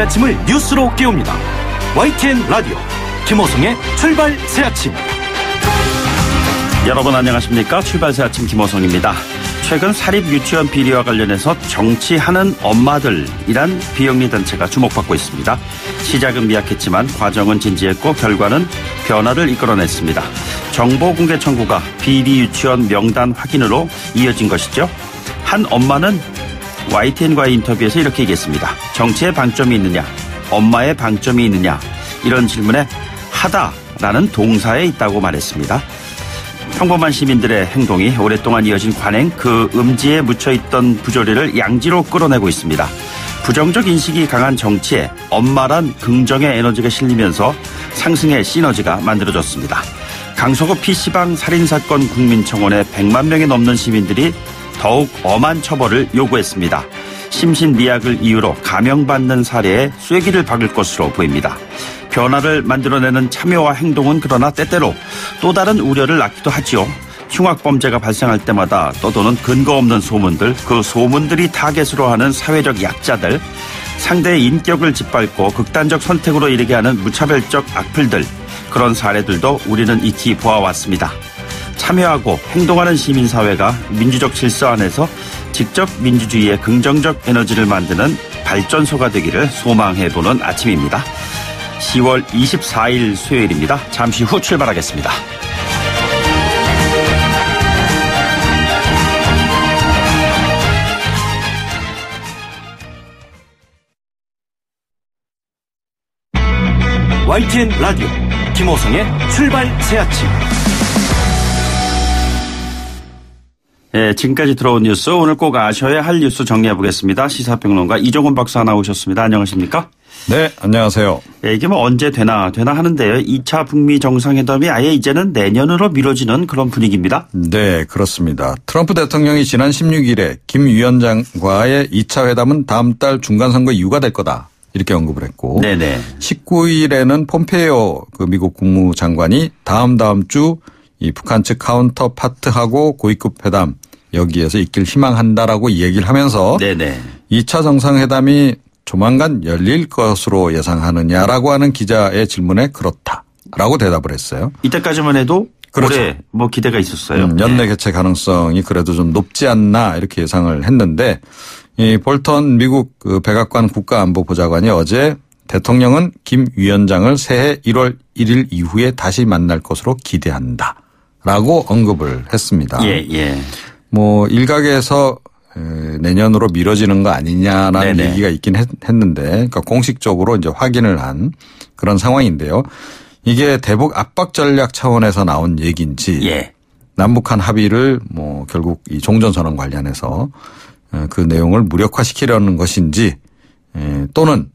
아침을 뉴스로 깨웁니다. YTN 라디오 김호성의 출발 새 아침. 여러분 안녕하십니까? 출발 새 아침 김호성입니다. 최근 사립 유치원 비리와 관련해서 정치하는 엄마들이란 비영리단체가 주목받고 있습니다. 시작은 미약했지만 과정은 진지했고 결과는 변화를 이끌어냈습니다. 정보공개 청구가 비리 유치원 명단 확인으로 이어진 것이죠. 한 엄마는 YTN과의 인터뷰에서 이렇게 얘기했습니다. 정치에 방점이 있느냐, 엄마의 방점이 있느냐, 이런 질문에 하다라는 동사에 있다고 말했습니다. 평범한 시민들의 행동이 오랫동안 이어진 관행, 그 음지에 묻혀있던 부조리를 양지로 끌어내고 있습니다. 부정적 인식이 강한 정치에 엄마란 긍정의 에너지가 실리면서 상승의 시너지가 만들어졌습니다. 강서구 PC방 살인사건 국민청원에 100만 명이 넘는 시민들이 더욱 엄한 처벌을 요구했습니다. 심신미약을 이유로 감형받는 사례에 쐐기를 박을 것으로 보입니다. 변화를 만들어내는 참여와 행동은 그러나 때때로 또 다른 우려를 낳기도 하지요. 흉악범죄가 발생할 때마다 떠도는 근거 없는 소문들, 그 소문들이 타겟으로 하는 사회적 약자들, 상대의 인격을 짓밟고 극단적 선택으로 이르게 하는 무차별적 악플들, 그런 사례들도 우리는 익히 보아왔습니다. 참여하고 행동하는 시민사회가 민주적 질서 안에서 직접 민주주의의 긍정적 에너지를 만드는 발전소가 되기를 소망해보는 아침입니다. 10월 24일 수요일입니다. 잠시 후 출발하겠습니다. YTN 라디오 김호성의 출발 새 아침. 네, 지금까지 들어온 뉴스, 오늘 꼭 아셔야 할 뉴스 정리해보겠습니다. 시사평론가 이종훈 박사 나오셨습니다. 안녕하십니까? 네, 안녕하세요. 네, 이게 뭐 언제 되나 하는데요. 2차 북미 정상회담이 아예 이제는 내년으로 미뤄지는 그런 분위기입니다. 네, 그렇습니다. 트럼프 대통령이 지난 16일에 김 위원장과의 2차 회담은 다음 달 중간선거 이유가 될 거다, 이렇게 언급을 했고, 네네. 19일에는 폼페이오 그 미국 국무장관이 다음 주 이 북한 측 카운터 파트하고 고위급 회담 여기에서 있길 희망한다라고 얘기를 하면서 네네. 2차 정상회담이 조만간 열릴 것으로 예상하느냐라고 하는 기자의 질문에 그렇다라고 대답을 했어요. 이때까지만 해도 그렇죠. 올해 뭐 기대가 있었어요. 연내 개최 가능성이 그래도 좀 높지 않나 이렇게 예상을 했는데, 이 볼턴 미국 그 백악관 국가안보보좌관이 어제 대통령은 김 위원장을 새해 1월 1일 이후에 다시 만날 것으로 기대한다, 라고 언급을 했습니다. 예. 뭐 일각에서 내년으로 미뤄지는 거 아니냐라는 네네. 얘기가 있긴 했는데, 그러니까 공식적으로 이제 확인을 한 그런 상황인데요. 이게 대북 압박 전략 차원에서 나온 얘기인지, 예. 남북한 합의를 뭐 결국 이 종전선언 관련해서 그 내용을 무력화시키려는 것인지, 또는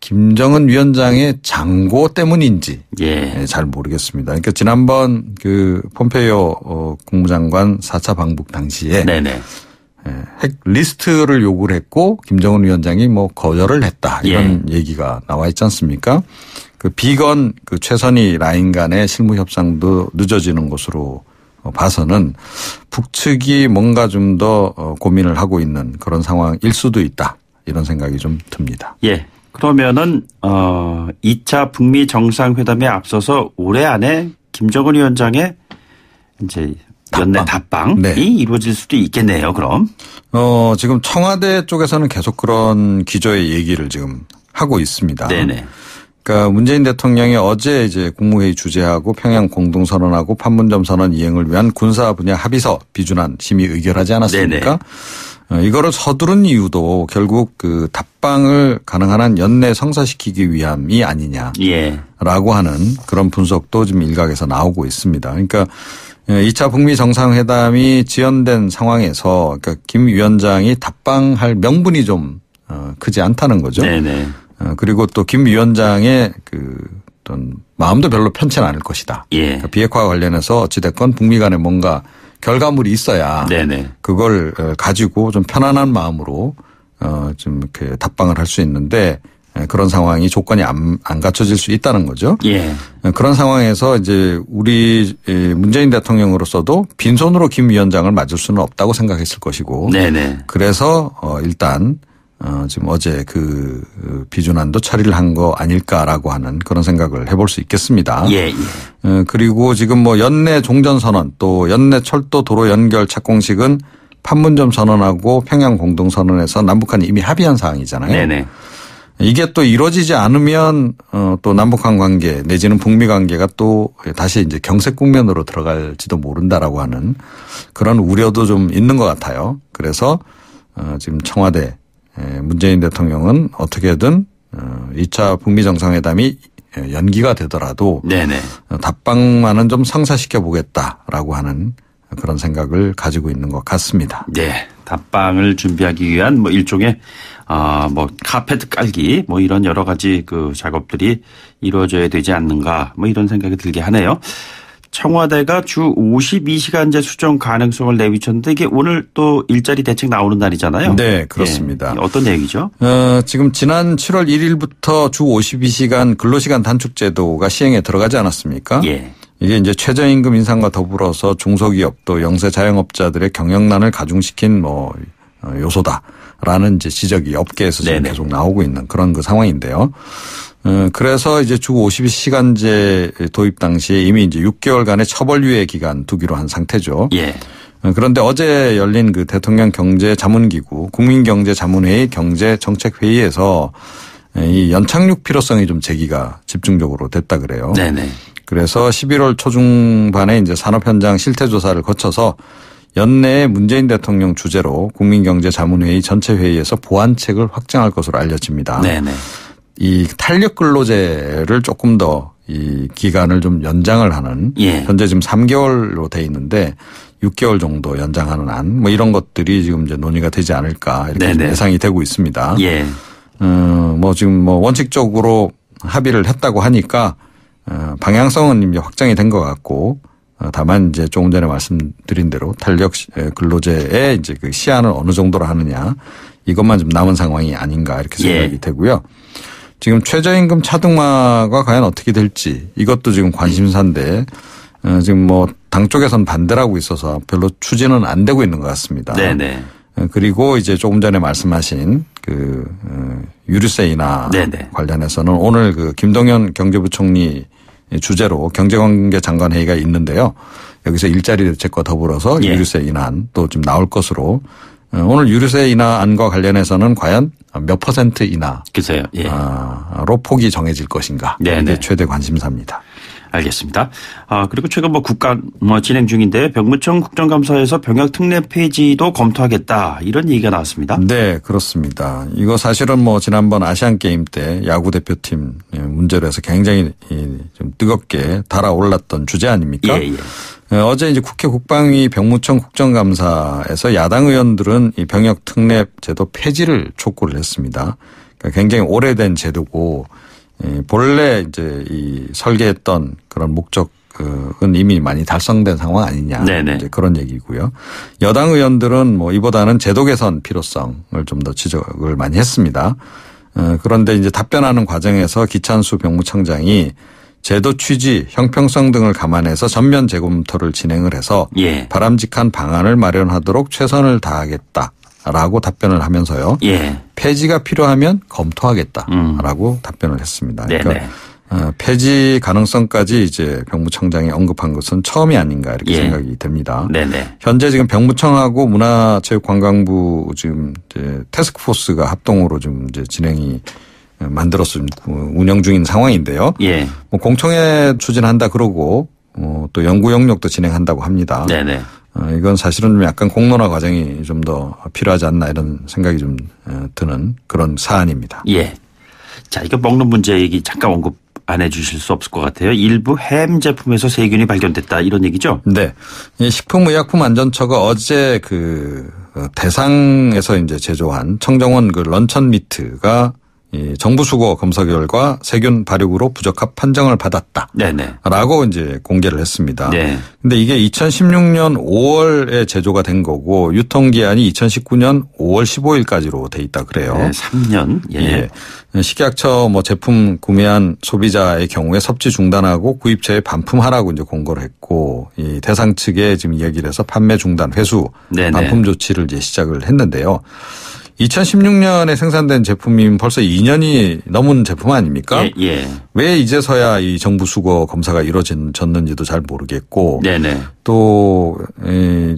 김정은 위원장의 장고 때문인지 예. 잘 모르겠습니다. 그러니까 지난번 그 폼페이오 국무장관 4차 방북 당시에 네네. 핵 리스트를 요구를 했고 김정은 위원장이 뭐 거절을 했다, 이런 예. 얘기가 나와 있지 않습니까? 그 비건 그 최선희 라인 간의 실무 협상도 늦어지는 것으로 봐서는 북측이 뭔가 좀 더 고민을 하고 있는 그런 상황일 수도 있다, 이런 생각이 좀 듭니다. 예. 그러면은 2차 북미 정상회담에 앞서서 올해 안에 김정은 위원장의 이제 연내 답방이 네. 이루어질 수도 있겠네요. 그럼 지금 청와대 쪽에서는 계속 그런 기조의 얘기를 지금 하고 있습니다. 네네. 그러니까 문재인 대통령이 어제 이제 국무회의 주재하고 평양 공동선언하고 판문점 선언 이행을 위한 군사 분야 합의서 비준안 심의 의결하지 않았습니까? 네네. 이거를 서두른 이유도 결국 그 답방을 가능한 한 연내 성사시키기 위함이 아니냐라고 예. 하는 그런 분석도 지금 일각에서 나오고 있습니다. 그러니까 2차 북미 정상회담이 지연된 상황에서 그러니까 김 위원장이 답방할 명분이 좀 크지 않다는 거죠. 네네. 그리고 또 김 위원장의 그 어떤 마음도 별로 편치는 않을 것이다. 예. 그러니까 비핵화 관련해서 어찌됐건 북미 간에 뭔가 결과물이 있어야 네네. 그걸 가지고 좀 편안한 마음으로 좀 이렇게 답방을 할 수 있는데, 그런 상황이 조건이 안 갖춰질 수 있다는 거죠. 예. 그런 상황에서 이제 우리 문재인 대통령으로서도 빈손으로 김 위원장을 맞을 수는 없다고 생각했을 것이고, 네네. 그래서 일단 지금 어제 그 비준안도 처리를 한 거 아닐까라고 하는 그런 생각을 해볼 수 있겠습니다. 예. 그리고 지금 뭐 연내 종전선언 또 연내 철도 도로 연결 착공식은 판문점 선언하고 평양 공동선언에서 남북한이 이미 합의한 사항이잖아요. 네네. 이게 또 이루어지지 않으면 또 남북한 관계 내지는 북미 관계가 또 다시 이제 경색 국면으로 들어갈지도 모른다라고 하는 그런 우려도 좀 있는 것 같아요. 그래서 지금 청와대 문재인 대통령은 어떻게든 2차 북미 정상회담이 연기가 되더라도 네네. 답방만은 좀 성사시켜 보겠다라고 하는 그런 생각을 가지고 있는 것 같습니다. 네. 답방을 준비하기 위한 뭐 일종의 뭐 카페트 깔기 뭐 이런 여러 가지 그 작업들이 이루어져야 되지 않는가 뭐 이런 생각이 들게 하네요. 청와대가 주 52시간제 수정 가능성을 내비쳤는데 이게 오늘 또 일자리 대책 나오는 날이잖아요. 네, 그렇습니다. 예. 어떤 내용이죠? 지금 지난 7월 1일부터 주 52시간 근로시간 단축제도가 시행에 들어가지 않았습니까? 예. 이게 이제 최저임금 인상과 더불어서 중소기업 또 영세 자영업자들의 경영난을 가중시킨 뭐 요소다라는 이제 지적이 업계에서 지금 네네. 계속 나오고 있는 그런 그 상황인데요. 그래서 이제 주 52시간제 도입 당시에 이미 이제 6개월간의 처벌유예 기간 두기로 한 상태죠. 예. 그런데 어제 열린 그 대통령 경제자문기구 국민경제자문회의 경제정책회의에서 이 연착륙 필요성이 좀 제기가 집중적으로 됐다 그래요. 네네. 그래서 11월 초중반에 이제 산업 현장 실태 조사를 거쳐서 연내에 문재인 대통령 주재로 국민경제자문회의 전체 회의에서 보완책을 확정할 것으로 알려집니다. 네네. 이 탄력 근로제를 조금 더 이 기간을 좀 연장을 하는 예. 현재 지금 3개월로 돼 있는데 6개월 정도 연장하는 안 뭐 이런 것들이 지금 이제 논의가 되지 않을까 이렇게 네네. 예상이 되고 있습니다. 예. 뭐 지금 뭐 원칙적으로 합의를 했다고 하니까 방향성은 이제 확정이 된 것 같고 다만 이제 조금 전에 말씀드린 대로 탄력 근로제의 이제 그 시한을 어느 정도로 하느냐 이것만 좀 남은 상황이 아닌가 이렇게 생각이 예. 되고요. 지금 최저임금 차등화가 과연 어떻게 될지 이것도 지금 관심사인데 지금 뭐 당 쪽에서는 반대를 하고 있어서 별로 추진은 안 되고 있는 것 같습니다. 네네. 그리고 이제 조금 전에 말씀하신 그 유류세 인하 네네. 관련해서는 오늘 그 김동연 경제부총리 주재로 경제관계 장관 회의가 있는데요. 여기서 일자리 대책과 더불어서 예. 유류세 인하안 또 좀 나올 것으로 오늘 유류세 인하안과 관련해서는 과연 몇 % 인하 글쎄요. 예. 로 폭이 정해질 것인가. 네네. 이게 최대 관심사입니다. 알겠습니다. 그리고 최근 뭐 국감 진행 중인데 병무청 국정감사에서 병역 특례 폐지도 검토하겠다 이런 얘기가 나왔습니다. 네, 그렇습니다. 이거 사실은 뭐 지난번 아시안 게임 때 야구 대표팀 문제로 해서 굉장히 좀 뜨겁게 달아올랐던 주제 아닙니까? 예. 어제 이제 국회 국방위 병무청 국정감사에서 야당 의원들은 이 병역 특례 제도 폐지를 촉구를 했습니다. 그러니까 굉장히 오래된 제도고 본래 이제 이 설계했던 그런 목적은 이미 많이 달성된 상황 아니냐. 네네. 이제 그런 얘기고요. 여당 의원들은 뭐 이보다는 제도 개선 필요성을 좀 더 지적을 많이 했습니다. 그런데 이제 답변하는 과정에서 기찬수 병무청장이 제도 취지, 형평성 등을 감안해서 전면 재검토를 진행을 해서 예. 바람직한 방안을 마련하도록 최선을 다하겠다라고 답변을 하면서요. 예. 폐지가 필요하면 검토하겠다라고 답변을 했습니다. 그러니까 네네. 폐지 가능성까지 이제 병무청장이 언급한 것은 처음이 아닌가 이렇게 예. 생각이 됩니다. 네네. 현재 지금 병무청하고 문화체육관광부 지금 이제 태스크포스가 합동으로 좀 이제 진행이 만들어서 운영 중인 상황인데요. 예. 뭐 공청회 추진한다 그러고 또 연구 영역도 진행한다고 합니다. 네네. 이건 사실은 좀 약간 공론화 과정이 좀 더 필요하지 않나 이런 생각이 좀 드는 그런 사안입니다. 예. 자, 이거 먹는 문제 얘기 잠깐 언급 안 해 주실 수 없을 것 같아요. 일부 햄 제품에서 세균이 발견됐다 이런 얘기죠? 네. 이 식품의약품안전처가 어제 그 대상에서 이제 제조한 청정원 그 런천 미트가 이 정부 수거 검사 결과 세균 발육으로 부적합 판정을 받았다. 네네. 라고 이제 공개를 했습니다. 네. 근데 이게 2016년 5월에 제조가 된 거고 유통기한이 2019년 5월 15일까지로 돼 있다 그래요. 네, 3년. 예. 예. 식약처 뭐 제품 구매한 소비자의 경우에 섭취 중단하고 구입처에 반품하라고 이제 공고를 했고 이 대상 측에 지금 이야기를 해서 판매 중단 회수 네네. 반품 조치를 이제 시작을 했는데요. 2016년에 생산된 제품이면 벌써 2년이 넘은 제품 아닙니까? 예, 예. 왜 이제서야 이 정부 수거 검사가 이루어졌는지도 잘 모르겠고. 네네. 또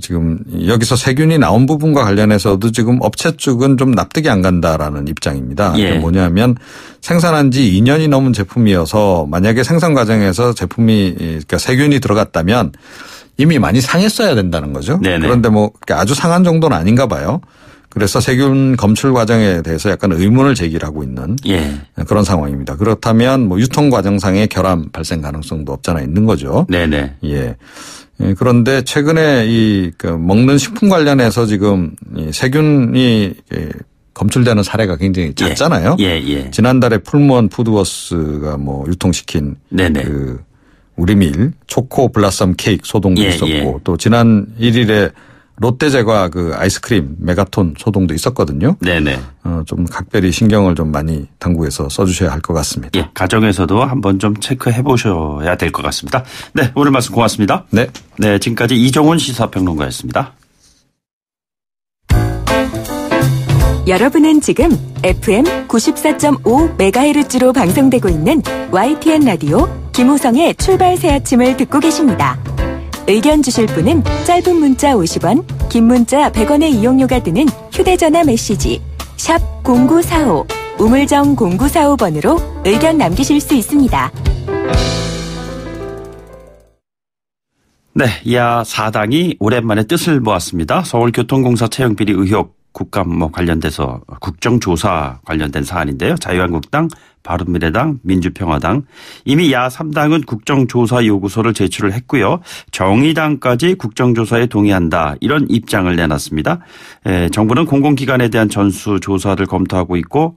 지금 여기서 세균이 나온 부분과 관련해서도 지금 업체 쪽은 좀 납득이 안 간다라는 입장입니다. 예. 뭐냐면 생산한 지 2년이 넘은 제품이어서 만약에 생산 과정에서 제품이 그러니까 세균이 들어갔다면 이미 많이 상했어야 된다는 거죠. 네네. 그런데 뭐 아주 상한 정도는 아닌가 봐요. 그래서 세균 검출 과정에 대해서 약간 의문을 제기하고 있는 예. 그런 상황입니다. 그렇다면 뭐 유통 과정상의 결함 발생 가능성도 없잖아 있는 거죠. 네네. 예. 그런데 최근에 그 먹는 식품 관련해서 지금 이 세균이 검출되는 사례가 굉장히 잦잖아요. 예, 예. 지난달에 풀무원 푸드워스가 뭐 유통시킨 네네. 그 우리밀 초코 블라썸 케이크 소동도 예, 있었고 예. 또 지난 1일에 롯데제과 그 아이스크림 메가톤 소동도 있었거든요. 네네. 좀 각별히 신경을 좀 많이 당국에서 써주셔야 할 것 같습니다. 예, 가정에서도 한번 좀 체크해 보셔야 될 것 같습니다. 네, 오늘 말씀 고맙습니다. 네. 네, 지금까지 이종훈 시사평론가였습니다. 여러분은 지금 FM 94.5MHz로 방송되고 있는 YTN 라디오 김호성의 출발 새 아침을 듣고 계십니다. 의견 주실 분은 짧은 문자 50원, 긴 문자 100원의 이용료가 드는 휴대전화 메시지 샵 0945, 우물정 0945번으로 의견 남기실 수 있습니다. 네, 이하 4당이 오랜만에 뜻을 모았습니다. 서울교통공사 채용비리 의혹 국감 관련돼서 국정조사 관련된 사안인데요. 자유한국당, 바른미래당, 민주평화당 이미 야 3당은 국정조사 요구서를 제출을 했고요. 정의당까지 국정조사에 동의한다 이런 입장을 내놨습니다. 정부는 공공기관에 대한 전수조사를 검토하고 있고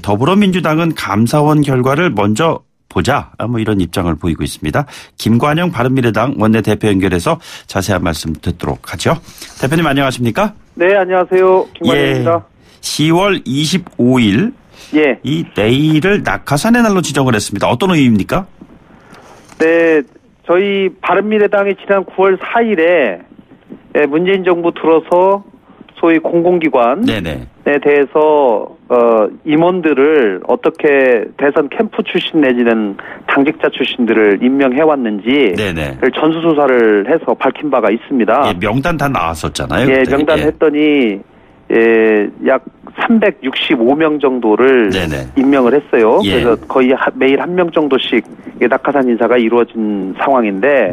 더불어민주당은 감사원 결과를 먼저 보자 뭐 이런 입장을 보이고 있습니다. 김관영 바른미래당 원내대표 연결해서 자세한 말씀 듣도록 하죠. 대표님 안녕하십니까? 네, 안녕하세요. 김관영입니다. 10월 25일 예. 이 내일을 낙하산의 날로 지정을 했습니다. 어떤 의미입니까? 네, 저희 바른미래당이 지난 9월 4일에 문재인 정부 들어서 소위 공공기관에 대해서 임원들을 어떻게 대선 캠프 출신 내지는 당직자 출신들을 임명해왔는지를 전수조사를 해서 밝힌 바가 있습니다. 예, 명단 다 나왔었잖아요. 예, 명단 했더니 약 365명 정도를 임명을 했어요. 예. 그래서 거의 매일 한 명 정도씩 낙하산 인사가 이루어진 상황인데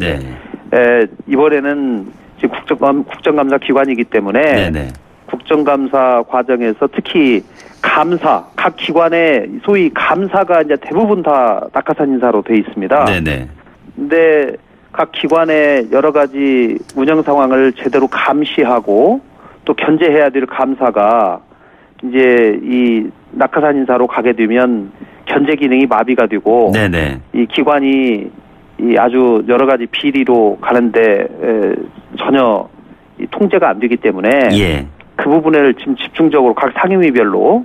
이번에는 지금 국정감사 기관이기 때문에 국정감사 과정에서 특히 감사, 각 기관의 소위 감사가 이제 대부분 다 낙하산 인사로 돼 있습니다. 근데 각 기관의 여러 가지 운영 상황을 제대로 감시하고 또 견제해야 될 감사가 이제 이 낙하산 인사로 가게 되면 견제 기능이 마비가 되고 이 기관이 이 아주 여러 가지 비리로 가는데 전혀 통제가 안 되기 때문에 그 부분을 지금 집중적으로 각 상임위별로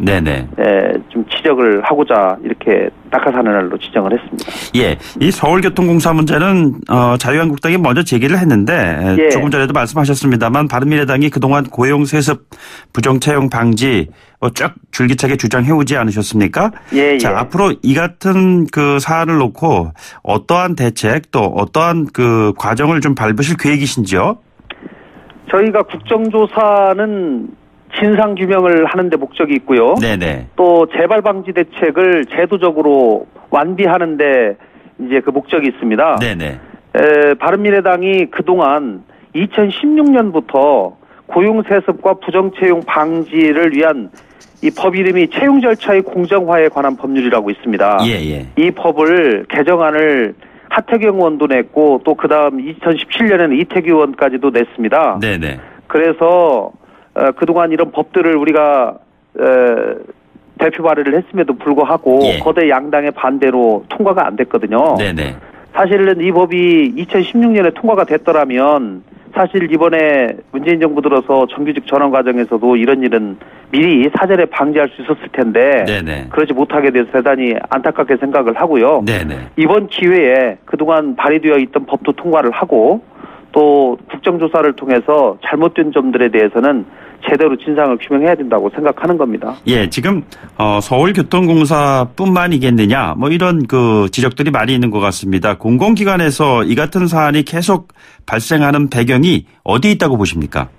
좀 지적을 하고자 이렇게 낙하산의 날로 지정을 했습니다. 예, 이 서울교통공사 문제는 자유한국당이 먼저 제기를 했는데 조금 전에도 말씀하셨습니다만 바른미래당이 그동안 고용세습 부정채용 방지 쭉 줄기차게 주장해오지 않으셨습니까? 자, 앞으로 이 같은 그 사안을 놓고 어떠한 대책 또 어떠한 그 과정을 좀 밟으실 계획이신지요? 저희가 국정조사는 진상규명을 하는 데 목적이 있고요. 또 재발 방지 대책을 제도적으로 완비하는 데 이제 그 목적이 있습니다. 바른미래당이 그동안 2016년부터 고용세습과 부정채용 방지를 위한 이 법 이름이 채용 절차의 공정화에 관한 법률이라고 있습니다. 이 법을 개정안을 하태경 의원도 냈고 또 그다음 2017년에는 이태규 의원까지도 냈습니다. 그래서 그동안 이런 법들을 우리가 대표 발의를 했음에도 불구하고 거대 양당의 반대로 통과가 안 됐거든요. 사실은 이 법이 2016년에 통과가 됐더라면 사실 이번에 문재인 정부 들어서 정규직 전환 과정에서도 이런 일은 미리 사전에 방지할 수 있었을 텐데 그러지 못하게 돼서 대단히 안타깝게 생각을 하고요. 이번 기회에 그동안 발의되어 있던 법도 통과를 하고 또 국정조사를 통해서 잘못된 점들에 대해서는 제대로 진상을 규명해야 된다고 생각하는 겁니다. 예, 지금 서울교통공사뿐만이겠느냐 뭐 이런 그 지적들이 많이 있는 것 같습니다. 공공기관에서 이 같은 사안이 계속 발생하는 배경이 어디 있다고 보십니까?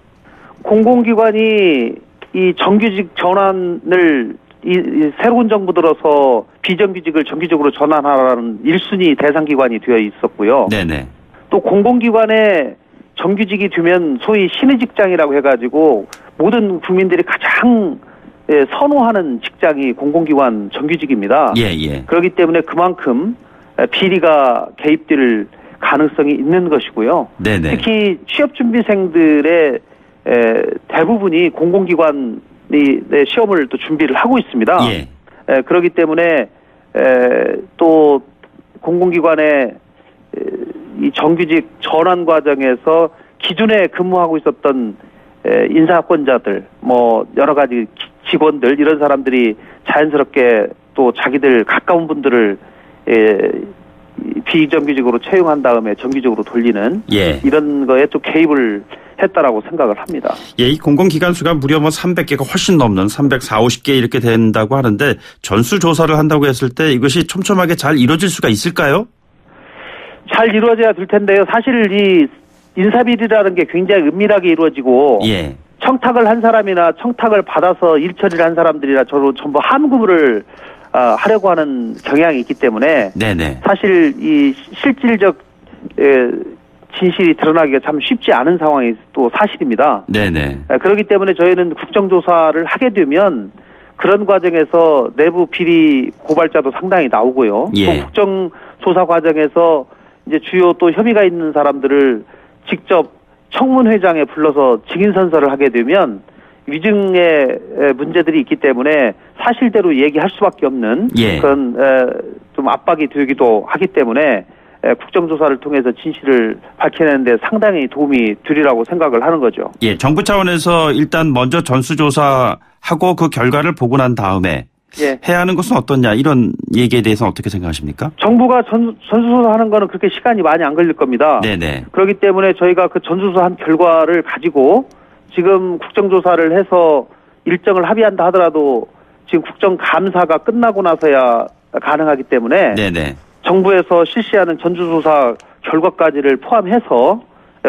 공공기관이 이 정규직 전환을 이 새로운 정부 들어서 비정규직을 정규직으로 전환하라는 1순위 대상기관이 되어 있었고요. 네네. 또 공공기관에 정규직이 되면 소위 신의직장이라고 해가지고 모든 국민들이 가장 선호하는 직장이 공공기관 정규직입니다. 예. 그렇기 때문에 그만큼 비리가 개입될 가능성이 있는 것이고요. 네네. 특히 취업준비생들의 대부분이 공공기관이 시험을 또 준비를 하고 있습니다. 예. 그렇기 때문에 또 공공기관의 이 정규직 전환 과정에서 기존에 근무하고 있었던 인사권자들, 뭐 여러 가지 직원들 이런 사람들이 자연스럽게 또 자기들 가까운 분들을 비정규직으로 채용한 다음에 정규직으로 돌리는 이런 거에 좀 개입을 했다라고 생각을 합니다. 예, 이 공공기관 수가 무려 뭐 300개가 훨씬 넘는 350개 이렇게 된다고 하는데 전수조사를 한다고 했을 때 이것이 촘촘하게 잘 이루어질 수가 있을까요? 잘 이루어져야 될 텐데요. 사실 이 인사비리라는 게 굉장히 은밀하게 이루어지고 청탁을 한 사람이나 청탁을 받아서 일 처리를 한 사람들이나 저로 전부 함구를 하려고 하는 경향이 있기 때문에 사실 이 실질적 진실이 드러나기가 참 쉽지 않은 상황이 또 사실입니다. 그렇기 때문에 저희는 국정조사를 하게 되면 그런 과정에서 내부 비리 고발자도 상당히 나오고요. 또 국정조사 과정에서 이제 주요 또 혐의가 있는 사람들을 직접 청문회장에 불러서 증인선서를 하게 되면 위증의 문제들이 있기 때문에 사실대로 얘기할 수밖에 없는 그런 좀 압박이 되기도 하기 때문에 국정조사를 통해서 진실을 밝혀내는 데 상당히 도움이 되리라고 생각을 하는 거죠. 예, 정부 차원에서 일단 먼저 전수조사하고 그 결과를 보고 난 다음에 해야 하는 것은 어떠냐 이런 얘기에 대해서는 어떻게 생각하십니까? 정부가 전수조사하는 거는 그렇게 시간이 많이 안 걸릴 겁니다. 그렇기 때문에 저희가 그 전수조사한 결과를 가지고 지금 국정조사를 해서 일정을 합의한다 하더라도 지금 국정감사가 끝나고 나서야 가능하기 때문에 정부에서 실시하는 전수조사 결과까지를 포함해서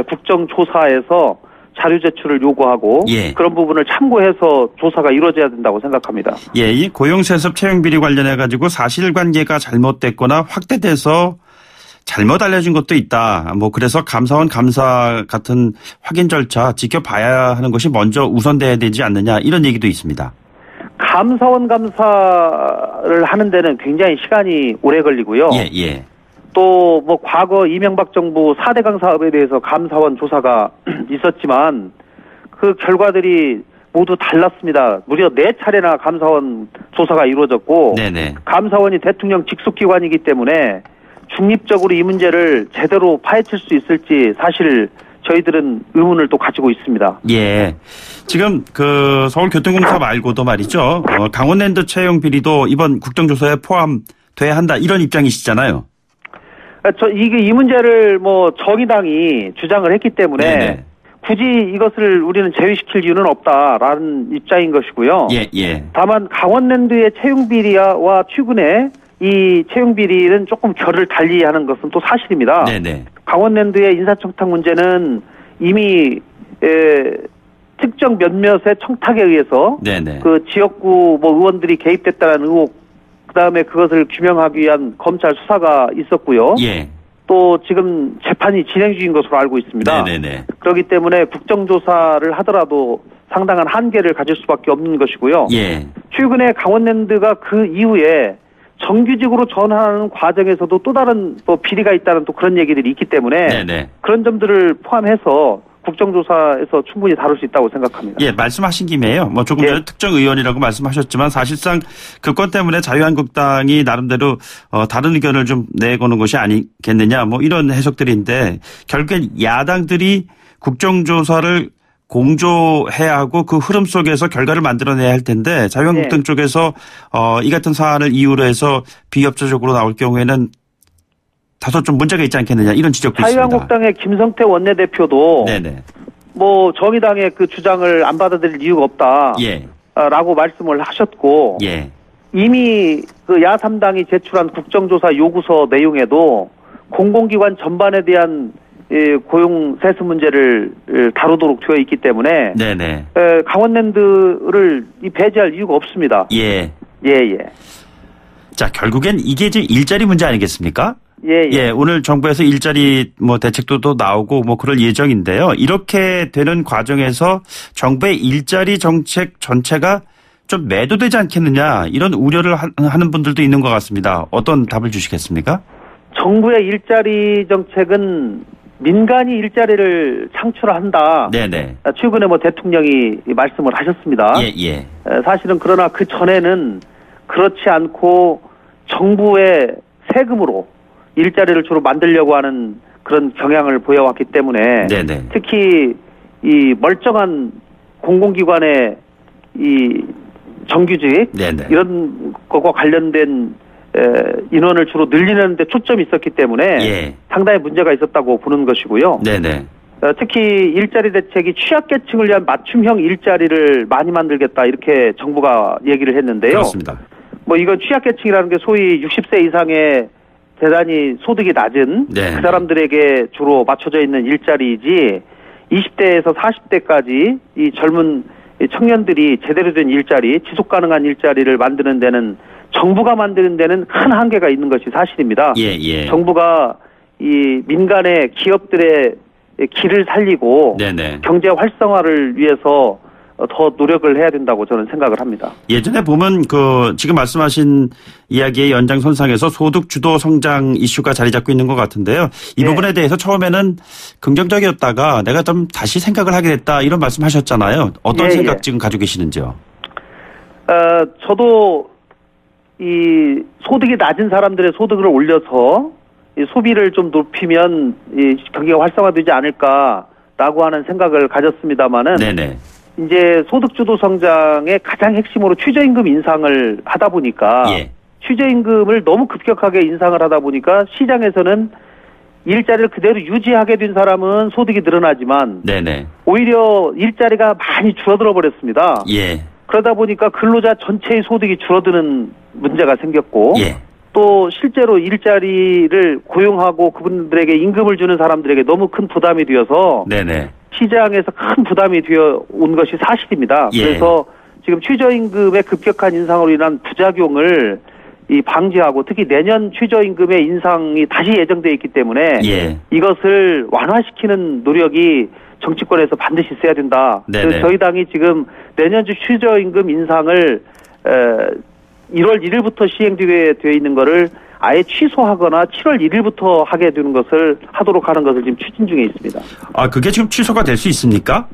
국정조사에서 자료 제출을 요구하고 그런 부분을 참고해서 조사가 이루어져야 된다고 생각합니다. 예, 이 고용세습 채용비리 관련해 가지고 사실관계가 잘못됐거나 확대돼서 잘못 알려진 것도 있다. 뭐 그래서 감사원 감사 같은 확인 절차 지켜봐야 하는 것이 먼저 우선돼야 되지 않느냐 이런 얘기도 있습니다. 감사원 감사를 하는 데는 굉장히 시간이 오래 걸리고요. 또 뭐 과거 이명박 정부 4대강 사업에 대해서 감사원 조사가 있었지만 그 결과들이 모두 달랐습니다. 무려 4차례나 감사원 조사가 이루어졌고 감사원이 대통령 직속기관이기 때문에 중립적으로 이 문제를 제대로 파헤칠 수 있을지 사실 저희들은 의문을 또 가지고 있습니다. 예. 지금 그 서울교통공사 말고도 말이죠. 강원랜드 채용 비리도 이번 국정조사에 포함돼야 한다 이런 입장이시잖아요. 이 문제를 뭐 정의당이 주장을 했기 때문에 굳이 이것을 우리는 제외시킬 이유는 없다라는 입장인 것이고요. 다만 강원랜드의 채용 비리와 최근에 이 채용 비리는 조금 결을 달리하는 것은 또 사실입니다. 강원랜드의 인사청탁 문제는 이미 특정 몇몇의 청탁에 의해서 그 지역구 뭐 의원들이 개입됐다는 의혹, 그 다음에 그것을 규명하기 위한 검찰 수사가 있었고요. 또 지금 재판이 진행 중인 것으로 알고 있습니다. 그렇기 때문에 국정조사를 하더라도 상당한 한계를 가질 수밖에 없는 것이고요. 최근에 강원랜드가 그 이후에 정규직으로 전환하는 과정에서도 또 다른 또 비리가 있다는 또 그런 얘기들이 있기 때문에 그런 점들을 포함해서 국정조사에서 충분히 다룰 수 있다고 생각합니다. 예, 말씀하신 김에요. 뭐 조금 전에 특정 의원이라고 말씀하셨지만 사실상 그 건 때문에 자유한국당이 나름대로 다른 의견을 좀 내거는 것이 아니겠느냐 뭐 이런 해석들인데 결국엔 야당들이 국정조사를 공조해야 하고 그 흐름 속에서 결과를 만들어내야 할 텐데 자유한국당 쪽에서 이 같은 사안을 이유로 해서 비협조적으로 나올 경우에는 다소 좀 문제가 있지 않겠느냐 이런 지적도 있습니다. 자유한국당의 김성태 원내대표도 뭐 정의당의 그 주장을 안 받아들일 이유가 없다. 예. 라고 말씀을 하셨고 예. 이미 그 야3당이 제출한 국정조사 요구서 내용에도 공공기관 전반에 대한 고용 세수 문제를 다루도록 되어 있기 때문에 네네. 강원랜드를 배제할 이유가 없습니다. 예. 예. 자, 결국엔 이게 이제 일자리 문제 아니겠습니까? 예. 오늘 정부에서 일자리 뭐 대책도 또 나오고 뭐 그럴 예정인데요. 이렇게 되는 과정에서 정부의 일자리 정책 전체가 좀 매도되지 않겠느냐 이런 우려를 하는 분들도 있는 것 같습니다. 어떤 답을 주시겠습니까? 정부의 일자리 정책은 민간이 일자리를 창출한다. 네네. 최근에 뭐 대통령이 말씀을 하셨습니다. 예. 사실은 그러나 그 전에는 그렇지 않고 정부의 세금으로 일자리를 주로 만들려고 하는 그런 경향을 보여왔기 때문에 네네. 특히 이 멀쩡한 공공기관의 이 정규직 네네. 이런 것과 관련된 인원을 주로 늘리는 데 초점이 있었기 때문에 상당히 문제가 있었다고 보는 것이고요. 네네. 특히 일자리 대책이 취약계층을 위한 맞춤형 일자리를 많이 만들겠다 이렇게 정부가 얘기를 했는데요. 그렇습니다. 뭐 이건 취약계층이라는 게 소위 60세 이상의 대단히 소득이 낮은 그 사람들에게 주로 맞춰져 있는 일자리이지 20대에서 40대까지 이 젊은 청년들이 제대로 된 일자리, 지속 가능한 일자리를 만드는 데는 정부가 만드는 데는 큰 한계가 있는 것이 사실입니다. 예. 정부가 이 민간의 기업들의 길을 살리고 경제 활성화를 위해서 더 노력을 해야 된다고 저는 생각을 합니다. 예전에 보면 그 지금 말씀하신 이야기의 연장선상에서 소득 주도 성장 이슈가 자리 잡고 있는 것 같은데요. 이 부분에 대해서 처음에는 긍정적이었다가 내가 좀 다시 생각을 하게 됐다 이런 말씀하셨잖아요. 어떤 생각 지금 가지고 계시는지요? 저도 이 소득이 낮은 사람들의 소득을 올려서 이 소비를 좀 높이면 이 경기가 활성화되지 않을까라고 하는 생각을 가졌습니다만은. 이제 소득주도 성장의 가장 핵심으로 최저임금 인상을 하다 보니까 최저임금을 너무 급격하게 인상을 하다 보니까 시장에서는 일자리를 그대로 유지하게 된 사람은 소득이 늘어나지만 오히려 일자리가 많이 줄어들어 버렸습니다. 그러다 보니까 근로자 전체의 소득이 줄어드는 문제가 생겼고 또 실제로 일자리를 고용하고 그분들에게 임금을 주는 사람들에게 너무 큰 부담이 되어서 시장에서 큰 부담이 되어 온 것이 사실입니다. 그래서 지금 최저임금의 급격한 인상으로 인한 부작용을 방지하고 특히 내년 최저임금의 인상이 다시 예정되어 있기 때문에 이것을 완화시키는 노력이 정치권에서 반드시 있어야 된다. 그래서 저희 당이 지금 내년주 최저임금 인상을 1월 1일부터 시행되어 있는 것을 아예 취소하거나 7월 1일부터 하게 되는 것을 하도록 하는 것을 지금 추진 중에 있습니다. 아, 그게 지금 취소가 될 수 있습니까?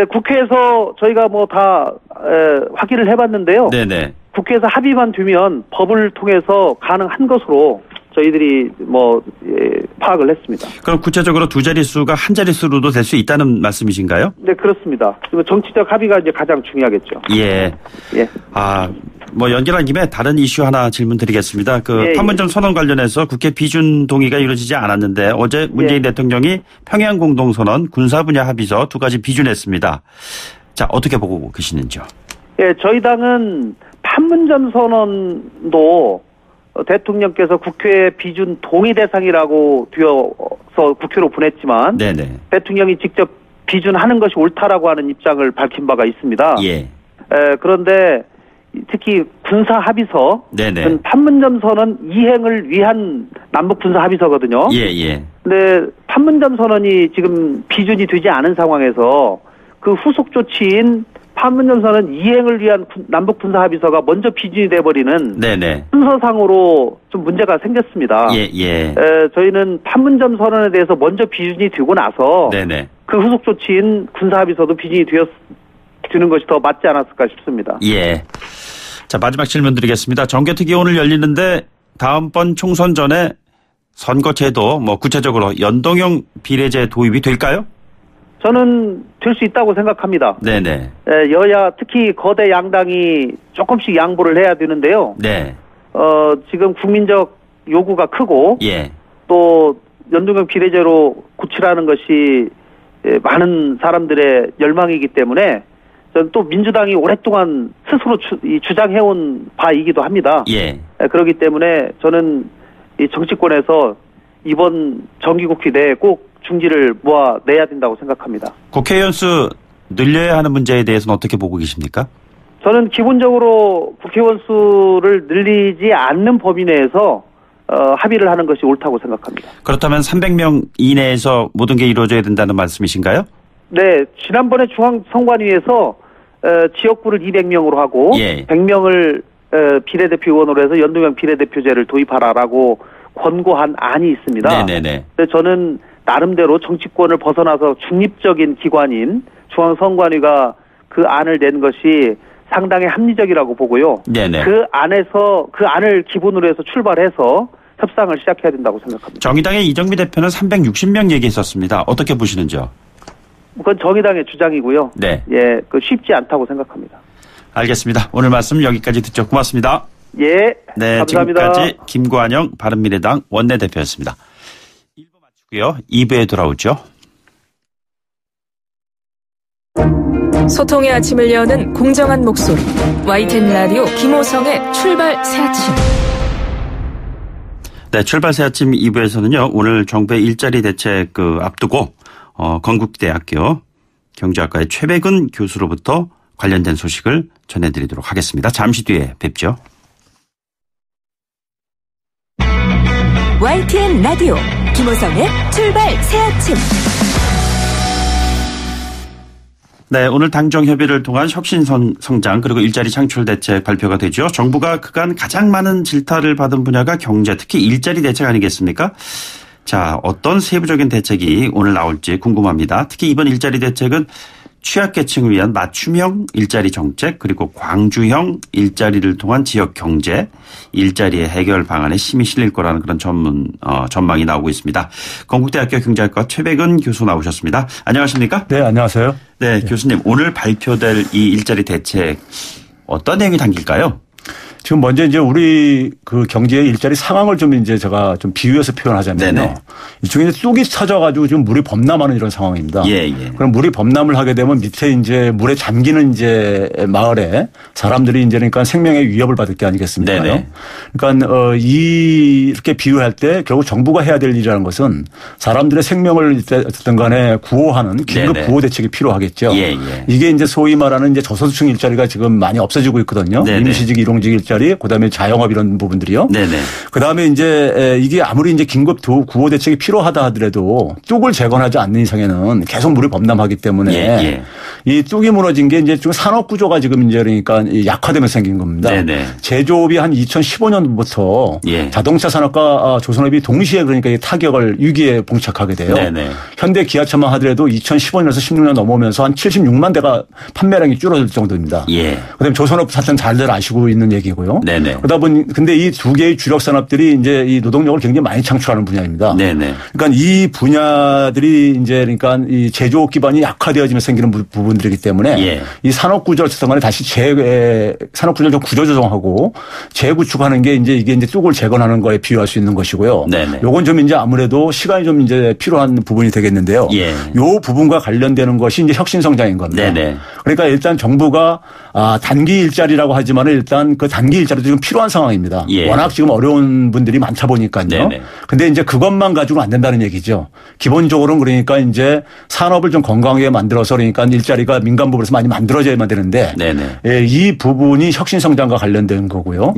국회에서 저희가 뭐 다 확인을 해봤는데요. 국회에서 합의만 되면 법을 통해서 가능한 것으로 저희들이 파악을 했습니다. 그럼 구체적으로 두 자릿수가 한 자릿수로도 될 수 있다는 말씀이신가요? 네, 그렇습니다. 정치적 합의가 이제 가장 중요하겠죠. 연결한 김에 다른 이슈 하나 질문 드리겠습니다. 판문점 선언 관련해서 국회 비준 동의가 이루어지지 않았는데 어제 문재인 대통령이 평양 공동선언 군사 분야 합의서 두 가지 비준했습니다. 자, 어떻게 보고 계시는지요? 저희 당은 판문점 선언도 대통령께서 국회 비준 동의 대상이라고 되어서 국회로 보냈지만 대통령이 직접 비준하는 것이 옳다라고 하는 입장을 밝힌 바가 있습니다. 그런데 특히 군사 합의서, 판문점 선언 이행을 위한 남북 군사 합의서거든요. 근데 판문점 선언이 지금 비준이 되지 않은 상황에서 그 후속 조치인 판문점 선언 이행을 위한 남북 군사 합의서가 먼저 비준이 돼버리는 순서상으로 좀 문제가 생겼습니다. 저희는 판문점 선언에 대해서 먼저 비준이 되고 나서 그 후속 조치인 군사 합의서도 비준이 되는 것이 더 맞지 않았을까 싶습니다. 자, 마지막 질문 드리겠습니다. 정개특위 오늘 열리는데 다음번 총선 전에 선거제도 구체적으로 연동형 비례제 도입이 될까요? 저는 될 수 있다고 생각합니다. 여야 특히 거대 양당이 조금씩 양보를 해야 되는데요. 지금 국민적 요구가 크고 또 연동형 비례제로 고치라는 것이 많은 사람들의 열망이기 때문에 저는 또 민주당이 오랫동안 스스로 주장해온 바이기도 합니다. 예. 그렇기 때문에 저는 이 정치권에서 이번 정기국회 내에 꼭 중지를 모아내야 된다고 생각합니다. 국회의원 수 늘려야 하는 문제에 대해서는 어떻게 보고 계십니까? 저는 기본적으로 국회의원 수를 늘리지 않는 범위 내에서 합의를 하는 것이 옳다고 생각합니다. 그렇다면 300명 이내에서 모든 게 이루어져야 된다는 말씀이신가요? 네. 지난번에 중앙선관위에서 지역구를 200명으로 하고 100명을 비례대표 의원으로 해서 연동형 비례대표제를 도입하라라고 권고한 안이 있습니다. 네네네. 근데 저는 나름대로 정치권을 벗어나서 중립적인 기관인 중앙선관위가 그 안을 낸 것이 상당히 합리적이라고 보고요. 네네. 그 안을 기본으로 해서 출발해서 협상을 시작해야 된다고 생각합니다. 정의당의 이정미 대표는 360명 얘기했었습니다. 어떻게 보시는지요? 그건 정의당의 주장이고요. 네. 예, 그 쉽지 않다고 생각합니다. 알겠습니다. 오늘 말씀 여기까지 듣죠. 고맙습니다. 예. 네, 감사합니다. 지금까지 김관영 바른미래당 원내대표였습니다. 1부 마치고요. 2부에 돌아오죠. 소통의 아침을 여는 공정한 목소리 YTN 라디오 김호성의 출발 새 아침. 네, 출발 새 아침 2부에서는요. 오늘 정부의 일자리 대책 앞두고 건국대학교 경제학과의 최백은 교수로부터 관련된 소식을 전해드리도록 하겠습니다. 잠시 뒤에 뵙죠. YTN 라디오 김호성의 출발 새 아침. 네, 오늘 당정 협의를 통한 혁신 성장 그리고 일자리 창출 대책 발표가 되죠. 정부가 그간 가장 많은 질타를 받은 분야가 경제, 특히 일자리 대책 아니겠습니까? 자, 어떤 세부적인 대책이 오늘 나올지 궁금합니다. 특히 이번 일자리 대책은 취약계층을 위한 맞춤형 일자리 정책 그리고 광주형 일자리를 통한 지역 경제, 일자리의 해결 방안에 힘이 실릴 거라는 그런 전망이 나오고 있습니다. 건국대학교 경제학과 최백은 교수 나오셨습니다. 안녕하십니까? 네, 안녕하세요. 네, 교수님 오늘 발표될 이 일자리 대책 어떤 내용이 담길까요? 지금 먼저 이제 우리 그 경제의 일자리 상황을 좀 이제 제가 좀 비유해서 표현하자면요. 이쪽에 이제 쑥이 터져가지고 지금 물이 범람하는 이런 상황입니다. 예. 그럼 물이 범람을 하게 되면 밑에 이제 물에 잠기는 이제 마을에 사람들이 이제 그러니까 생명의 위협을 받을 게 아니겠습니까? 네네. 그러니까 이렇게 비유할 때 결국 정부가 해야 될 일이라는 것은 사람들의 생명을 어쨌든 간에 구호하는 긴급 네네. 구호 대책이 필요하겠죠. 예. 이게 이제 소위 말하는 이제 저소득층 일자리가 지금 많이 없어지고 있거든요. 네네. 임시직, 일용직 일자리, 그다음에 자영업 이런 부분들이요. 네네. 그다음에 이제 이게 아무리 이제 긴급 구호 대책이 필요하다 하더라도 뚝을 재건하지 않는 이상에는 계속 물이 범람하기 때문에 이 뚝이 무너진 게 이제 좀 산업 구조가 지금 이제 그러니까 약화되면서 생긴 겁니다. 네네. 제조업이 한 2015년부터 자동차 산업과 조선업이 동시에 그러니까 타격을 위기에 봉착하게 돼요. 네네. 현대 기아차만 하더라도 2015년에서 16년 넘어오면서 한 76만 대가 판매량이 줄어들 정도입니다. 그다음에 조선업 사태는 잘들 아시고 있는 얘기고요. 네네. 그러다 보니 근데 이 두 개의 주력 산업들이 이제 이 노동력을 굉장히 많이 창출하는 분야입니다. 네네. 그러니까 이 분야들이 이제 그러니까 이 제조업 기반이 약화되어지면서 생기는 부분들이기 때문에 이 산업 구조를 어쨌든 다시 산업 구조를 좀 구조 조정하고 재구축하는 게 이제 이게 이제 뚝을 재건하는 거에 비유할 수 있는 것이고요. 네네. 요건 좀 이제 아무래도 시간이 좀 이제 필요한 부분이 되겠는데요. 요 부분과 관련되는 것이 이제 혁신 성장인 겁니다. 네네. 그러니까 일단 정부가 단기 일자리라고 하지만 일단 그 단기 일자리도 지금 필요한 상황입니다. 워낙 지금 어려운 분들이 많다 보니까요. 근데 이제 그것만 가지고는 안 된다는 얘기죠. 기본적으로는 그러니까 이제 산업을 좀 건강하게 만들어서 그러니까 일자리가 민간 부분에서 많이 만들어져야만 되는데 이 부분이 혁신 성장과 관련된 거고요.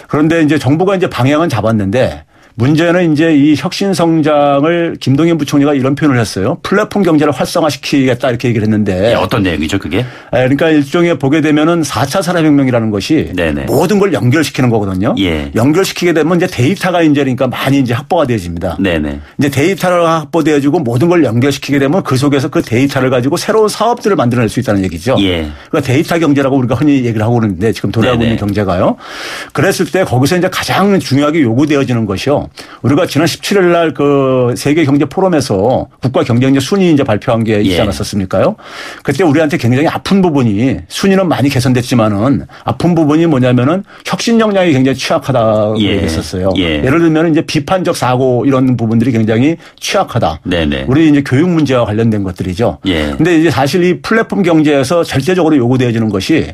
그런데 이제 정부가 이제 방향은 잡았는데 문제는 이제 이 혁신 성장을 김동연 부총리가 이런 표현을 했어요. 플랫폼 경제를 활성화시키겠다 이렇게 얘기를 했는데. 어떤 내용이죠 그게? 그러니까 일종의 보게 되면은 4차 산업혁명이라는 것이 모든 걸 연결시키는 거거든요. 연결시키게 되면 이제 데이터가 이제 그러니까 많이 이제 확보가 되어집니다. 이제 데이터가 확보되어지고 모든 걸 연결시키게 되면 그 속에서 그 데이터를 가지고 새로운 사업들을 만들어낼 수 있다는 얘기죠. 그러니까 데이터 경제라고 우리가 흔히 얘기를 하고 있는데 지금 돌아가고 있는 경제가요. 그랬을 때 거기서 이제 가장 중요하게 요구되어지는 것이요. 있는데요. 우리가 지난 17일 날 그 세계 경제 포럼에서 국가 경쟁력 순위 이제 발표한 게 있지 않았었습니까요? 그때 우리한테 굉장히 아픈 부분이 순위는 많이 개선됐지만은 아픈 부분이 뭐냐면은 혁신 역량이 굉장히 취약하다고 얘기했었어요. 예를 들면 이제 비판적 사고 이런 부분들이 굉장히 취약하다. 네네. 우리 이제 교육 문제와 관련된 것들이죠. 근데 이제 사실 이 플랫폼 경제에서 절대적으로 요구되어지는 것이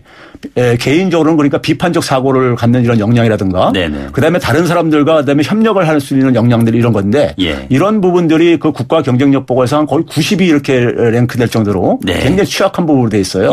개인적으로는 그러니까 비판적 사고를 갖는 이런 역량이라든가 그다음에 다른 사람들과 그다음에 협력을 할 수 있는 역량들 이런 건데 이런 부분들이 그 국가 경쟁력 보고에서 한 거의 90이 이렇게 랭크될 정도로 굉장히 취약한 부분으로 돼 있어요.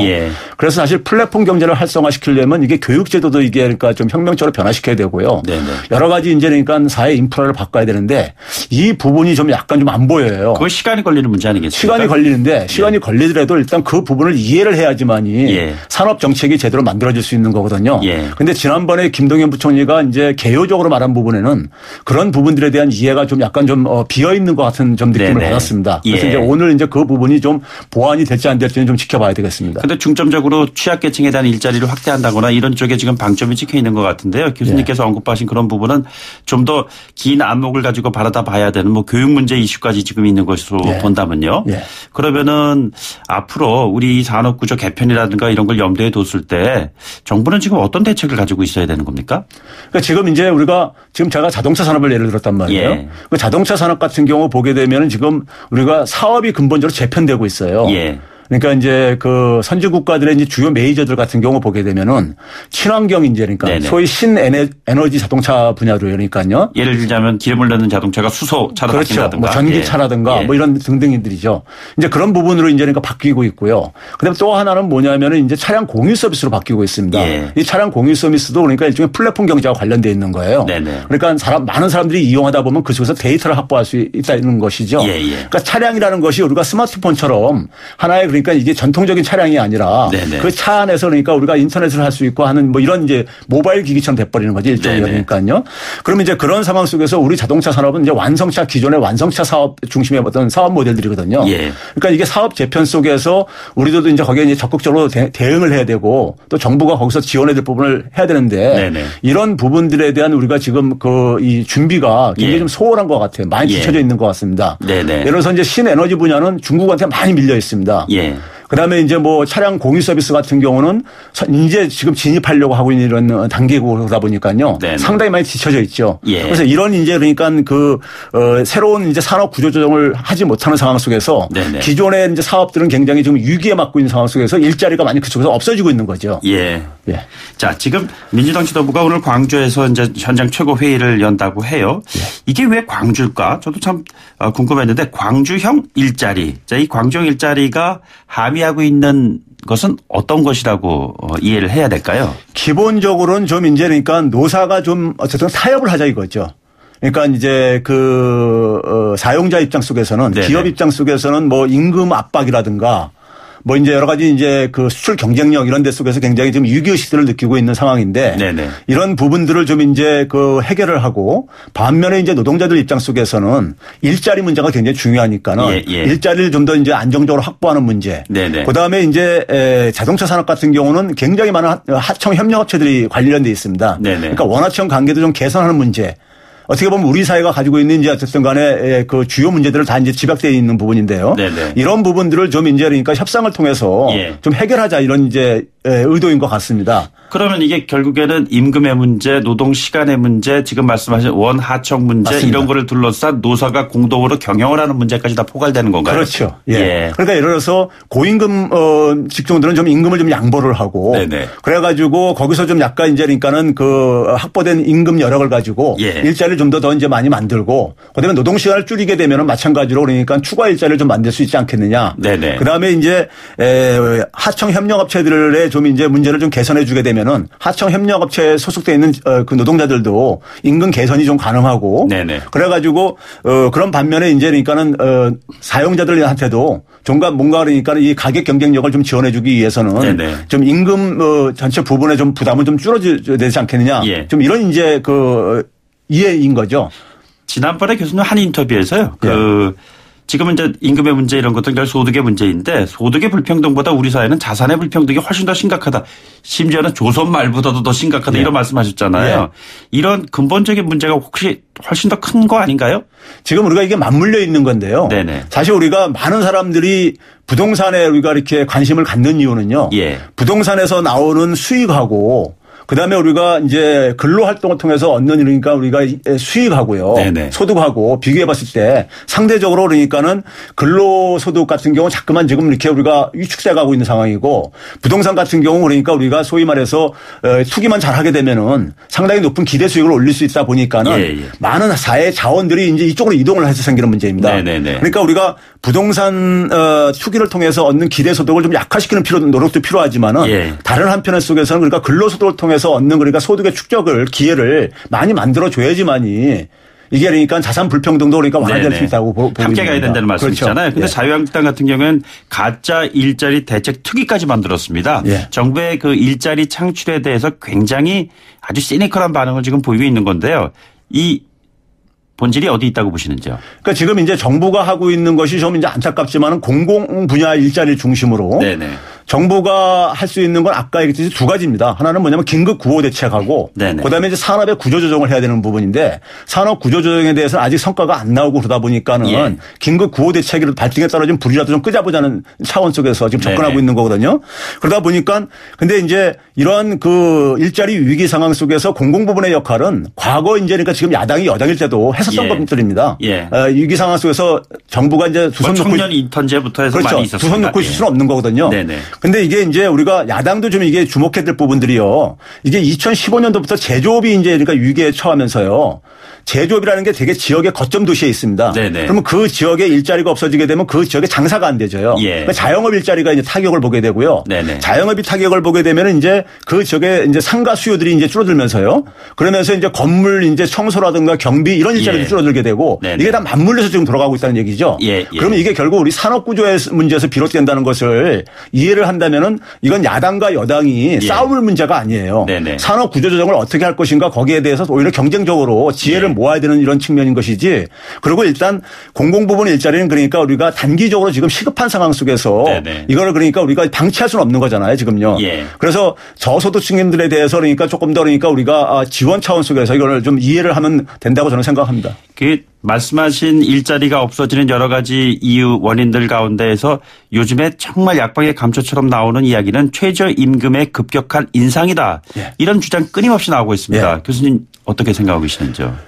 그래서 사실 플랫폼 경제를 활성화시키려면 이게 교육제도도 이게 그러니까 좀 혁명적으로 변화시켜야 되고요. 여러 가지 이제 그러니까 사회 인프라를 바꿔야 되는데 이 부분이 좀 약간 좀 안 보여요. 그건 시간이 걸리는 문제 아니겠습니까? 시간이 걸리는데 시간이 걸리더라도 일단 그 부분을 이해를 해야지만이 산업 정책이 제대로 만들어질 수 있는 거거든요. 그런데 지난번에 김동연 부총리가 이제 개요적으로 말한 부분에는 그런 부분들에 대한 이해가 좀 약간 좀 비어 있는 것 같은 좀 느낌을 받았습니다. 그래서 이제 오늘 이제 그 부분이 좀 보완이 될지 안 될지는 좀 지켜봐야 되겠습니다. 그런데 중점적으로 취약계층에 대한 일자리를 확대한다거나 이런 쪽에 지금 방점이 찍혀 있는 것 같은데요. 교수님께서 언급하신 그런 부분은 좀 더 긴 안목을 가지고 바라다 봐야 되는 뭐 교육 문제 이슈까지 지금 있는 것으로 본다면요. 그러면은 앞으로 우리 산업구조 개편이라든가 이런 걸 염두에 뒀을 때 정부는 지금 어떤 대책을 가지고 있어야 되는 겁니까? 그러니까 지금 이제 우리가 지금 제가 자동차 산업을 예를 들었단 말이에요. 그 자동차 산업 같은 경우 보게 되면 지금 우리가 사업이 근본적으로 재편되고 있어요. 그러니까 이제 그 선진 국가들의 이제 주요 메이저들 같은 경우 보게 되면은 친환경 이제 그러니까 소위 신에너지 자동차 분야로 그러니까요. 예를 들자면 기름을 넣는 자동차가 수소차로 바뀐다든가. 뭐 전기차라든가 뭐 이런 등등이들이죠. 이제 그런 부분으로 이제 그러니까 바뀌고 있고요. 그다음에 또 하나는 뭐냐면은 이제 차량 공유 서비스로 바뀌고 있습니다. 이 차량 공유 서비스도 그러니까 일종의 플랫폼 경제와 관련돼 있는 거예요. 그러니까 많은 사람들이 이용하다 보면 그 속에서 데이터를 확보할 수 있다는 것이죠. 그러니까 차량이라는 것이 우리가 스마트폰처럼 하나의 그러니까 이게 전통적인 차량이 아니라 그 차 안에서 그러니까 우리가 인터넷을 할 수 있고 하는 뭐 이런 이제 모바일 기기처럼 돼버리는 거지 일종의 그러니까요. 그러면 이제 그런 상황 속에서 우리 자동차 산업은 이제 완성차 기존의 완성차 사업 중심의 어떤 사업 모델들이거든요. 그러니까 이게 사업 재편 속에서 우리도 이제 거기에 이제 적극적으로 대응을 해야 되고 또 정부가 거기서 지원해야 될 부분을 해야 되는데 이런 부분들에 대한 우리가 지금 그 이 준비가 굉장히 좀 소홀한 것 같아요. 많이 뒤쳐져 있는 것 같습니다. 예를 들어서 이제 신에너지 분야는 중국한테 많이 밀려 있습니다. 그다음에 이제 뭐 차량 공유 서비스 같은 경우는 이제 지금 진입하려고 하고 있는 이런 단계고다 보니까요. 상당히 많이 뒤쳐져 있죠. 그래서 이런 이제 그러니까 그 새로운 이제 산업 구조 조정을 하지 못하는 상황 속에서 기존의 이제 사업들은 굉장히 지금 위기에 맞고 있는 상황 속에서 일자리가 많이 그쪽에서 없어지고 있는 거죠. 자, 지금 민주당 지도부가 오늘 광주에서 이제 현장 최고 회의를 연다고 해요. 이게 왜 광주일까? 저도 참 궁금했는데 광주형 일자리. 자, 이 광주형 일자리가 함의하고 있는 것은 어떤 것이라고 이해를 해야 될까요? 기본적으로는 좀 이제 그러니까 노사가 좀 어쨌든 타협을 하자 이거죠. 그러니까 이제 그 사용자 입장 속에서는 기업 입장 속에서는 뭐 임금 압박이라든가 뭐 이제 여러 가지 이제 그 수출 경쟁력 이런 데 속에서 굉장히 지금 위기의식들을 느끼고 있는 상황인데 이런 부분들을 좀 이제 그 해결을 하고 반면에 이제 노동자들 입장 속에서는 일자리 문제가 굉장히 중요하니까는 일자리를 좀 더 이제 안정적으로 확보하는 문제. 그다음에 이제 자동차 산업 같은 경우는 굉장히 많은 하청 협력업체들이 관련돼 있습니다. 그러니까 원하청 관계도 좀 개선하는 문제. 어떻게 보면 우리 사회가 가지고 있는 이제 어쨌든 간에 그 주요 문제들을 다 이제 집약되어 있는 부분인데요. 이런 부분들을 좀 이제 그러니까 협상을 통해서 좀 해결하자 이런 이제 의도인 것 같습니다. 그러면 이게 결국에는 임금의 문제, 노동 시간의 문제, 지금 말씀하신 원하청 문제 맞습니다. 이런 거를 둘러싼 노사가 공동으로 경영을 하는 문제까지 다 포괄되는 건가요? 그렇죠. 그러니까 예를 들어서 고임금 직종들은 좀 임금을 좀 양보를 하고 그래가지고 거기서 좀 약간 이제 그러니까는 그 확보된 임금 여력을 가지고 일자리를 좀 더 이제 많이 만들고 그다음에 노동 시간을 줄이게 되면은 마찬가지로 그러니까 추가 일자리를 좀 만들 수 있지 않겠느냐. 그다음에 이제 하청 협력업체들의 좀 이제 문제를 좀 개선해 주게 되면은 하청 협력업체에 소속돼 있는 그 노동자들도 임금 개선이 좀 가능하고 그래가지고 그런 반면에 이제 그러니까는 사용자들한테도 뭔가 그러니까 이 가격 경쟁력을 좀 지원해 주기 위해서는 좀 임금 전체 부분에 좀 부담을 좀 줄어줘야 되지 않겠느냐. 좀 이런 이제 그 이해인 거죠. 지난번에 교수님 한 인터뷰에서요. 지금은 이제 임금의 문제 이런 것들 결국 소득의 문제인데 소득의 불평등보다 우리 사회는 자산의 불평등이 훨씬 더 심각하다. 심지어는 조선 말보다도 더 심각하다. 네. 이런 말씀하셨잖아요. 네. 이런 근본적인 문제가 혹시 훨씬 더 큰 거 아닌가요? 지금 우리가 이게 맞물려 있는 건데요. 네네. 사실 우리가 많은 사람들이 부동산에 우리가 이렇게 관심을 갖는 이유는요. 예. 부동산에서 나오는 수익하고 그다음에 우리가 이제 근로 활동을 통해서 얻는 그러니까 우리가 수익하고요. 네네. 소득하고 비교해 봤을 때 상대적으로 그러니까는 근로 소득 같은 경우 자꾸만 지금 이렇게 우리가 위축돼 가고 있는 상황이고 부동산 같은 경우 그러니까 우리가 소위 말해서 투기만 잘하게 되면은 상당히 높은 기대 수익을 올릴 수 있다 보니까는 많은 사회 자원들이 이제 이쪽으로 이동을 해서 생기는 문제입니다. 네네네. 그러니까 우리가 부동산 투기를 통해서 얻는 기대 소득을 좀 약화시키는 노력도 필요하지만은 다른 한편 속에서는 그러니까 근로 소득을 통해서 얻는 그러니까 소득의 축적을 기회를 많이 만들어 줘야지만이 이게 그러니까 자산 불평등도 그러니까 완화될 수 있다고 보고 함께 가야 된다는 말씀이잖아요. 그런데 자유한국당 같은 경우에는 가짜 일자리 대책 특위까지 만들었습니다. 정부의 그 일자리 창출에 대해서 굉장히 아주 시니컬한 반응을 지금 보이고 있는 건데요. 이 본질이 어디 있다고 보시는지요? 그러니까 지금 이제 정부가 하고 있는 것이 좀 이제 안타깝지만은 공공 분야 일자리를 중심으로 네네. 정부가 할 수 있는 건 아까 얘기했듯이 두 가지입니다. 하나는 뭐냐면 긴급 구호 대책하고 네네. 그다음에 이제 산업의 구조 조정을 해야 되는 부분인데 산업 구조 조정에 대해서는 아직 성과가 안 나오고 그러다 보니까는 긴급 구호 대책이 발등에 떨어진 불이라도 좀 끄자보자는 차원 속에서 지금 접근하고 네네. 있는 거거든요. 그러다 보니까 근데 이제 이러한 그 일자리 위기 상황 속에서 공공 부분의 역할은 과거 이제 그러니까 지금 야당이 여당일 때도 했었던 것들입니다. 위기 상황 속에서 정부가 이제 두 손 놓고 청년 인턴제부터 해서 그렇죠. 많이 있었습니다. 두 손 놓고 있을 수는 없는 거거든요. 네네. 근데 이게 이제 우리가 야당도 좀 이게 주목해야 될 부분들이요. 이게 2015년도부터 제조업이 이제 그러니까 위기에 처하면서요. 제조업이라는 게 되게 지역의 거점 도시에 있습니다. 네네. 그러면 그 지역에 일자리가 없어지게 되면 그 지역에 장사가 안 되죠요. 그러니까 자영업 일자리가 이제 타격을 보게 되고요. 네네. 자영업이 타격을 보게 되면 이제 그 지역에 이제 상가 수요들이 이제 줄어들면서요. 그러면서 이제 건물 이제 청소라든가 경비 이런 일자리도 줄어들게 되고 네네. 이게 다 맞물려서 지금 돌아가고 있다는 얘기죠. 그러면 이게 결국 우리 산업 구조의 문제에서 비롯된다는 것을 이해를 한다면은 이건 야당과 여당이 싸울 문제가 아니에요. 네네. 산업 구조 조정을 어떻게 할 것인가 거기에 대해서 오히려 경쟁적으로 지혜를 모아야 되는 이런 측면인 것이지. 그리고 일단 공공부문 일자리는 그러니까 우리가 단기적으로 지금 시급한 상황 속에서 네네. 이거를 그러니까 우리가 방치할 수는 없는 거잖아요. 지금요. 그래서 저소득층들에 대해서 그러니까 조금 더 그러니까 우리가 지원 차원 속에서 이거를 좀 이해를 하면 된다고 저는 생각합니다. 그 말씀하신 일자리가 없어지는 여러 가지 이유 원인들 가운데에서 요즘에 정말 약방의 감초처럼 나오는 이야기는 최저임금의 급격한 인상이다. 이런 주장 끊임없이 나오고 있습니다. 교수님 어떻게 생각하고 계시는지요?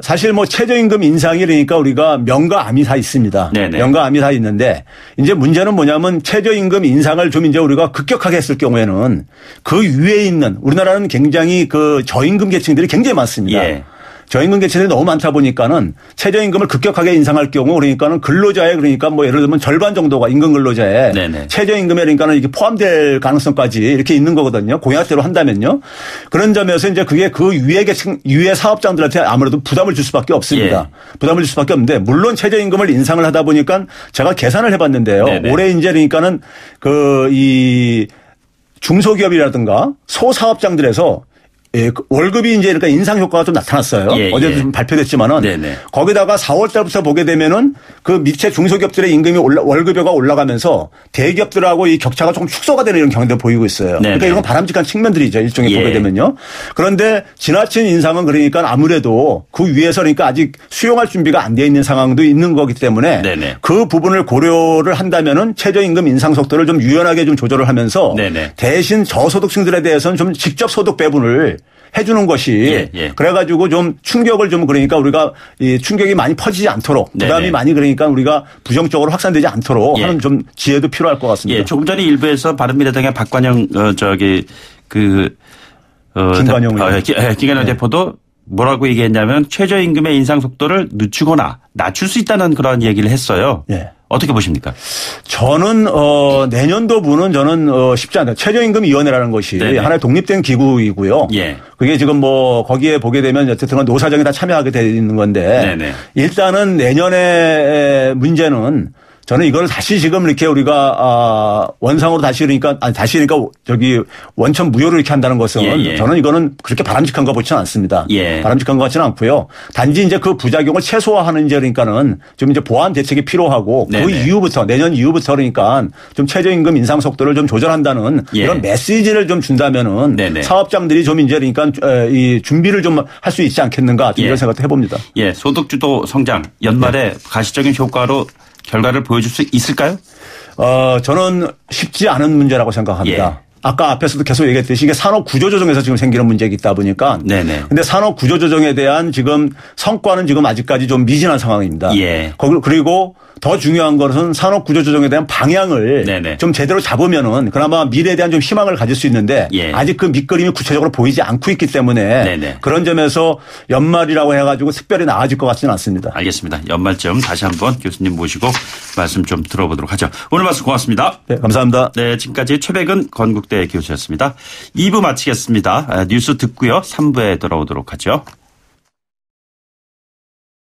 사실 뭐 최저임금 인상이 그러니까 우리가 명과 암이 다 있습니다. 네네. 명과 암이 다 있는데 이제 문제는 뭐냐면 최저임금 인상을 좀 이제 우리가 급격하게 했을 경우에는 그 위에 있는 우리나라는 굉장히 그 저임금 계층들이 굉장히 많습니다. 저임금 계층이 너무 많다 보니까는 최저임금을 급격하게 인상할 경우 그러니까는 근로자의 그러니까 뭐 예를 들면 절반 정도가 임금 근로자의 최저임금에 그러니까는 이게 포함될 가능성까지 이렇게 있는 거거든요. 공약대로 한다면요. 그런 점에서 이제 그게 그 위의 계층, 위의 사업장들한테 아무래도 부담을 줄 수밖에 없습니다. 부담을 줄 수밖에 없는데 물론 최저임금을 인상을 하다 보니까 제가 계산을 해봤는데요. 올해 이제 그러니까는 그 이 중소기업이라든가 소사업장들에서 월급이 이제 그러니까 인상 효과가 좀 나타났어요. 어제도 좀 발표됐지만은 거기다가 4월 달부터 보게 되면은 그 밑에 중소기업들의 임금이 월급여가 올라가면서 대기업들하고 이 격차가 조금 축소가 되는 이런 경향도 보이고 있어요. 그러니까 이건 바람직한 측면들이죠. 일종의 보게 되면요. 그런데 지나친 인상은 그러니까 아무래도 그 위에서 그러니까 아직 수용할 준비가 안 돼 있는 상황도 있는 거기 때문에 그 부분을 고려를 한다면은 최저임금 인상 속도를 좀 유연하게 좀 조절을 하면서 대신 저소득층들에 대해서는 좀 직접 소득 배분을 해주는 것이 그래가지고 좀 충격을 좀 그러니까 우리가 이 충격이 많이 퍼지지 않도록 부담이 많이 그러니까 우리가 부정적으로 확산되지 않도록 하는 좀 지혜도 필요할 것 같습니다. 조금 전에 일부에서 바른미래당의 박관영 김관영 대표도 뭐라고 얘기했냐면 최저임금의 인상 속도를 늦추거나 낮출 수 있다는 그런 얘기를 했어요. 어떻게 보십니까? 저는 내년도부는 저는 쉽지 않다. 최저임금위원회라는 것이 하나의 독립된 기구이고요. 그게 지금 뭐 거기에 보게 되면 어쨌든 노사정이 다 참여하게 되어 있는 건데 일단은 내년의 문제는 저는 이걸 다시 지금 이렇게 우리가 원상으로 다시 그러니까 저기 원천 무효로 이렇게 한다는 것은 저는 이거는 그렇게 바람직한 거 보지는 않습니다. 바람직한 것 같지는 않고요. 단지 이제 그 부작용을 최소화하는 이제 그러니까는 좀 이제 보완 대책이 필요하고 그 이후부터 내년 이후부터 그러니까 좀 최저임금 인상 속도를 좀 조절한다는 이런 메시지를 좀 준다면은 사업장들이 좀 이제 그러니까 이 준비를 좀 할 수 있지 않겠는가 이런 생각도 해봅니다. 소득주도 성장 연말에 가시적인 효과로 결과를 보여줄 수 있을까요? 저는 쉽지 않은 문제라고 생각합니다. 아까 앞에서도 계속 얘기했듯이 이게 산업 구조 조정에서 지금 생기는 문제가 있다 보니까. 근데 산업 구조 조정에 대한 지금 성과는 지금 아직까지 좀 미진한 상황입니다. 그리고 더 중요한 것은 산업 구조 조정에 대한 방향을 좀 제대로 잡으면은 그나마 미래에 대한 좀 희망을 가질 수 있는데 아직 그 밑그림이 구체적으로 보이지 않고 있기 때문에 그런 점에서 연말이라고 해가지고 특별히 나아질 것 같지는 않습니다. 알겠습니다. 연말쯤 다시 한번 교수님 모시고 말씀 좀 들어보도록 하죠. 오늘 말씀 고맙습니다. 네, 감사합니다. 네, 지금까지 최백은 건국대 교수였습니다. 2부 마치겠습니다. 뉴스 듣고요. 3부에 돌아오도록 하죠.